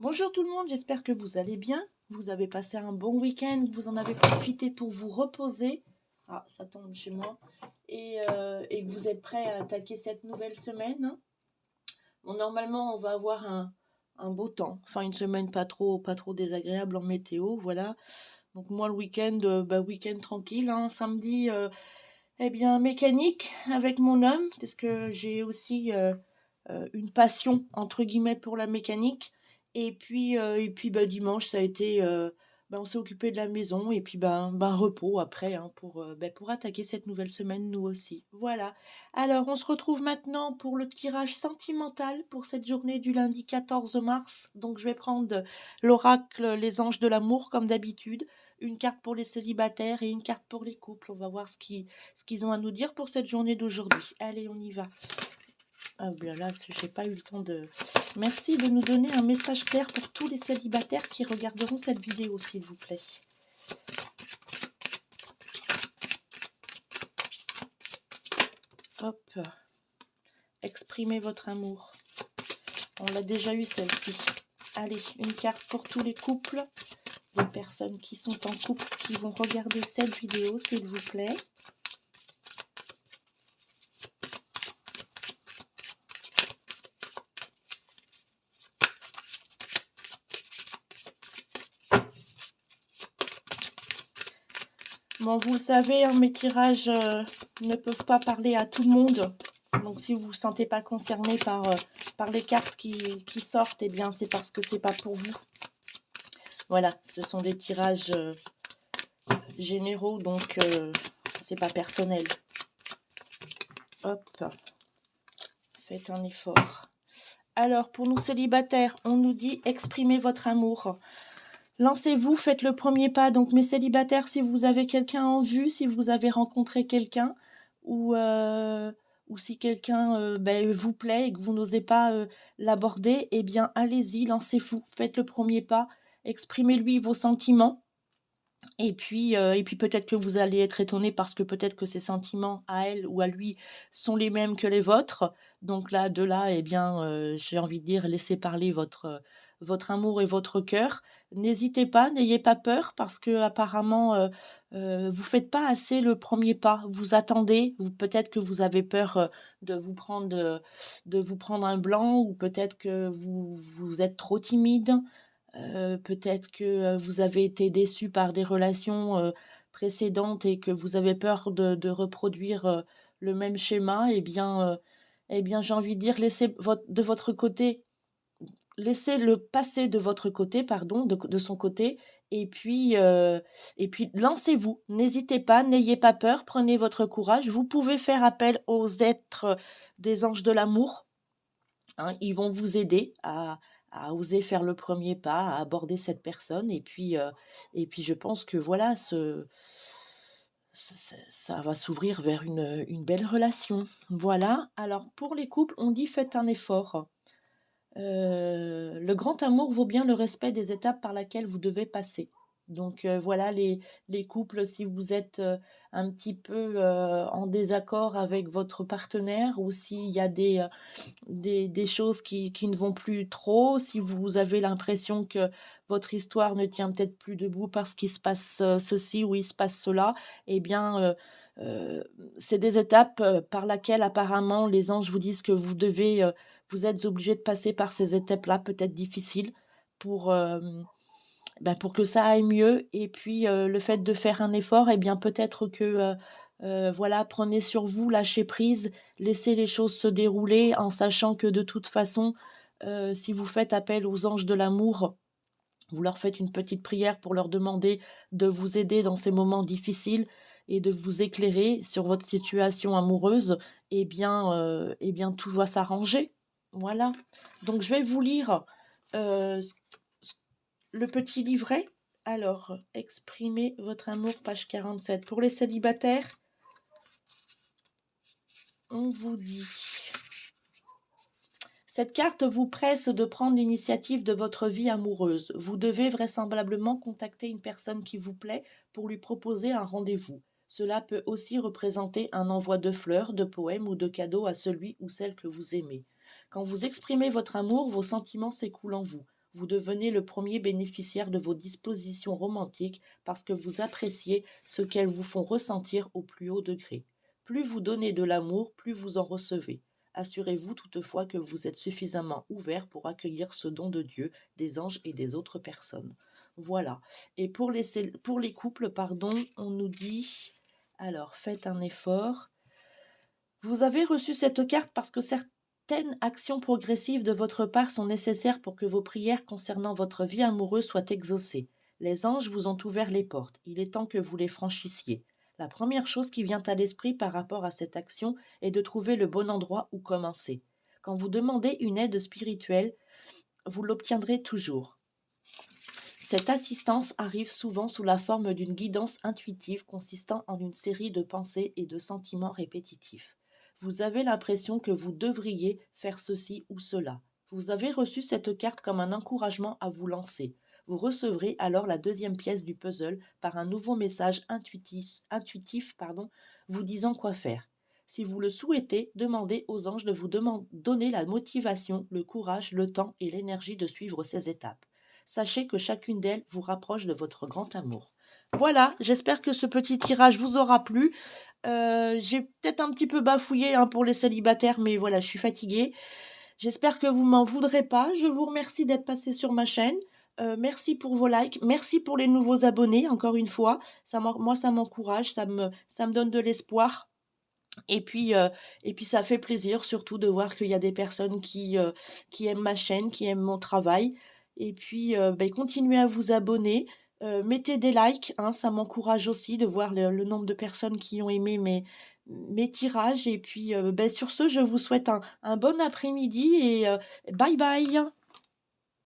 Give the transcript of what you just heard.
Bonjour tout le monde, j'espère que vous allez bien. Vous avez passé un bon week-end, vous en avez profité pour vous reposer. Ah, ça tombe chez moi. Et que vous êtes prêts à attaquer cette nouvelle semaine. Bon, normalement, on va avoir un beau temps. Enfin, une semaine pas trop désagréable en météo, voilà. Donc moi, le week-end, week-end tranquille. Samedi, eh bien, mécanique avec mon homme, parce que j'ai aussi une passion, entre guillemets, pour la mécanique. Et puis dimanche, ça a été, on s'est occupé de la maison, et puis repos après, pour attaquer cette nouvelle semaine, nous aussi. Voilà. Alors, on se retrouve maintenant pour le tirage sentimental pour cette journée du lundi 14 mars. Donc, je vais prendre l'oracle Les Anges de l'amour, comme d'habitude. Une carte pour les célibataires et une carte pour les couples. On va voir ce qu'ils ont à nous dire pour cette journée d'aujourd'hui. Allez, on y va. Ah bien là, j'ai pas eu le temps de... Merci de nous donner un message clair pour tous les célibataires qui regarderont cette vidéo, s'il vous plaît. Hop. Exprimez votre amour. On l'a déjà eu celle-ci. Allez, une carte pour tous les couples. Les personnes qui sont en couple, qui vont regarder cette vidéo, s'il vous plaît. Bon, vous le savez, mes tirages ne peuvent pas parler à tout le monde. Donc, si vous ne vous sentez pas concerné par les cartes qui sortent, eh bien, c'est parce que c'est pas pour vous. Voilà, ce sont des tirages généraux, donc c'est pas personnel. Hop, faites un effort. Alors, pour nous célibataires, on nous dit exprimez votre amour. Lancez-vous, faites le premier pas. Donc, mes célibataires, si vous avez quelqu'un en vue, si vous avez rencontré quelqu'un, ou si quelqu'un vous plaît et que vous n'osez pas l'aborder, eh bien, allez-y, lancez-vous, faites le premier pas, exprimez-lui vos sentiments. Et puis peut-être que vous allez être étonné parce que peut-être que ses sentiments à elle ou à lui sont les mêmes que les vôtres. Donc là, eh bien, j'ai envie de dire, laissez parler votre amour et votre cœur. N'hésitez pas, n'ayez pas peur parce que apparemment, vous faites pas assez le premier pas. Vous attendez, peut-être que vous avez peur de vous prendre un blanc, ou peut-être que vous êtes trop timide. Peut-être que vous avez été déçu par des relations précédentes et que vous avez peur de reproduire le même schéma. Eh bien, j'ai envie de dire, laissez le passé de votre côté, pardon, de son côté, et puis lancez-vous. N'hésitez pas, n'ayez pas peur, prenez votre courage. Vous pouvez faire appel aux êtres des anges de l'amour. Ils vont vous aider à oser faire le premier pas, à aborder cette personne. Et puis je pense que voilà, ça va s'ouvrir vers une belle relation. Voilà. Alors pour les couples, on dit faites un effort. Le grand amour vaut bien le respect des étapes par lesquelles vous devez passer. Donc voilà, les couples, si vous êtes un petit peu en désaccord avec votre partenaire, ou s'il y a des choses qui ne vont plus trop, si vous avez l'impression que votre histoire ne tient peut-être plus debout parce qu'il se passe ceci ou il se passe cela, eh bien, c'est des étapes par lesquelles apparemment les anges vous disent que vous êtes obligé de passer par ces étapes-là, peut-être difficiles, pour que ça aille mieux. Et puis, le fait de faire un effort, eh bien, peut-être que, voilà, prenez sur vous, lâchez prise, laissez les choses se dérouler en sachant que de toute façon, si vous faites appel aux anges de l'amour, vous leur faites une petite prière pour leur demander de vous aider dans ces moments difficiles et de vous éclairer sur votre situation amoureuse, eh bien, tout va s'arranger. Voilà. Donc, je vais vous lire le petit livret. Alors, exprimez votre amour, page 47. Pour les célibataires, on vous dit: cette carte vous presse de prendre l'initiative de votre vie amoureuse. Vous devez vraisemblablement contacter une personne qui vous plaît pour lui proposer un rendez-vous. Cela peut aussi représenter un envoi de fleurs, de poèmes ou de cadeaux à celui ou celle que vous aimez. Quand vous exprimez votre amour, vos sentiments s'écoulent en vous. Vous devenez le premier bénéficiaire de vos dispositions romantiques parce que vous appréciez ce qu'elles vous font ressentir au plus haut degré. Plus vous donnez de l'amour, plus vous en recevez. Assurez-vous toutefois que vous êtes suffisamment ouvert pour accueillir ce don de Dieu, des anges et des autres personnes. Voilà. Et pour les couples, pardon, on nous dit, alors faites un effort. Vous avez reçu cette carte parce que certaines actions progressives de votre part sont nécessaires pour que vos prières concernant votre vie amoureuse soient exaucées. Les anges vous ont ouvert les portes. Il est temps que vous les franchissiez. La première chose qui vient à l'esprit par rapport à cette action est de trouver le bon endroit où commencer. Quand vous demandez une aide spirituelle, vous l'obtiendrez toujours. Cette assistance arrive souvent sous la forme d'une guidance intuitive consistant en une série de pensées et de sentiments répétitifs. Vous avez l'impression que vous devriez faire ceci ou cela. Vous avez reçu cette carte comme un encouragement à vous lancer. Vous recevrez alors la deuxième pièce du puzzle par un nouveau message intuitif, vous disant quoi faire. Si vous le souhaitez, demandez aux anges de vous donner la motivation, le courage, le temps et l'énergie de suivre ces étapes. Sachez que chacune d'elles vous rapproche de votre grand amour. Voilà, j'espère que ce petit tirage vous aura plu. J'ai peut-être un petit peu bafouillé pour les célibataires, mais voilà, je suis fatiguée. J'espère que vous m'en voudrez pas. Je vous remercie d'être passé sur ma chaîne. Merci pour vos likes. Merci pour les nouveaux abonnés, encore une fois. Moi, ça m'encourage, ça me donne de l'espoir. Et puis ça fait plaisir surtout de voir qu'il y a des personnes qui aiment ma chaîne, qui aiment mon travail. Et puis continuez à vous abonner, mettez des likes, ça m'encourage aussi de voir le nombre de personnes qui ont aimé mes tirages. Et puis sur ce, je vous souhaite un bon après-midi et bye bye.